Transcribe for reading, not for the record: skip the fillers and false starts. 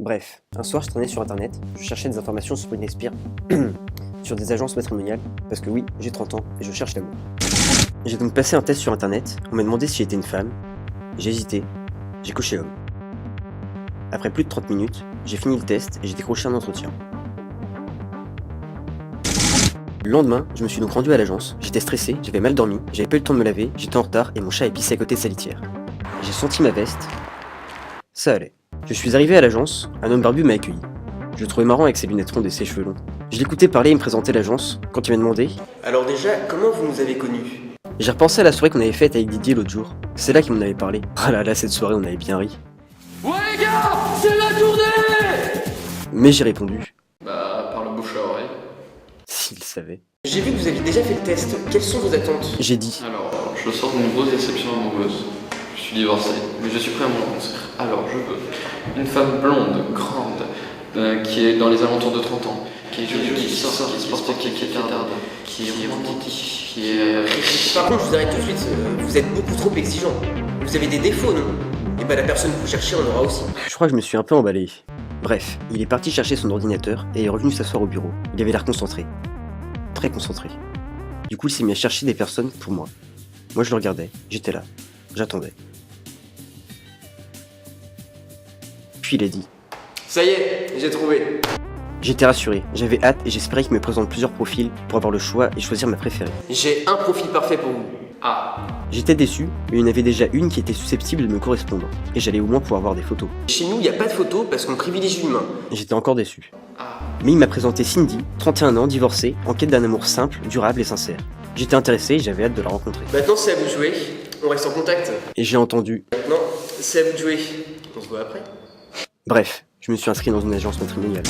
Bref, un soir je traînais sur internet, je cherchais des informations sur Britney Spears, sur des agences matrimoniales, parce que oui, j'ai 30 ans et je cherche l'amour. J'ai donc passé un test sur internet, on m'a demandé si j'étais une femme, j'ai hésité, j'ai coché homme. Après plus de 30 minutes, j'ai fini le test et j'ai décroché un entretien. Le lendemain, je me suis donc rendu à l'agence, j'étais stressé, j'avais mal dormi, j'avais pas eu le temps de me laver, j'étais en retard et mon chat est pissé à côté de sa litière. J'ai senti ma veste, ça allait. Je suis arrivé à l'agence, un homme barbu m'a accueilli. Je le trouvais marrant avec ses lunettes rondes et ses cheveux longs. Je l'écoutais parler et me présenter l'agence quand il m'a demandé « Alors déjà, comment vous nous avez connus ?» J'ai repensé à la soirée qu'on avait faite avec Didier l'autre jour. C'est là qu'il m'en avait parlé. Ah là là, cette soirée on avait bien ri. Ouais les gars, c'est la tournée! Mais j'ai répondu Bah, par le bouche à oreille. s'il savait. J'ai vu que vous aviez déjà fait le test. Quelles sont vos attentes? J'ai dit Alors, je sors d'une grosse déception amoureuse. Je suis divorcé, mais je suis prêt à mon concert. Alors, je veux une femme blonde, grande, qui est dans les alentours de 30 ans, qui est jolie, qui sort, qui porte, qui est tarde, qui est romantique, qui est... Par contre, je vous arrête tout de suite. Vous êtes beaucoup trop exigeant. Vous avez des défauts, non? Et bah la personne que vous cherchez en aura aussi. Je crois que je me suis un peu emballé. Bref, il est parti chercher son ordinateur et est revenu s'asseoir au bureau. Il avait l'air concentré. Très concentré. Du coup, il s'est mis à chercher des personnes pour moi. Moi, je le regardais. J'étais là. J'attendais. Puis il a dit. Ça y est, j'ai trouvé. J'étais rassuré. J'avais hâte et j'espérais qu'il me présente plusieurs profils pour avoir le choix et choisir ma préférée. J'ai un profil parfait pour vous. Ah, J'étais déçu, mais il y en avait déjà une qui était susceptible de me correspondre. Et j'allais au moins pouvoir voir des photos. Chez nous, il n'y a pas de photos parce qu'on privilégie l'humain. J'étais encore déçu. ah. Mais il m'a présenté Cindy, 31 ans, divorcée, en quête d'un amour simple, durable et sincère. J'étais intéressé et j'avais hâte de la rencontrer. Maintenant, c'est à vous de jouer. On reste en contact. Et j'ai entendu. Maintenant, c'est à vous de jouer. On se voit après. Bref, je me suis inscrit dans une agence matrimoniale.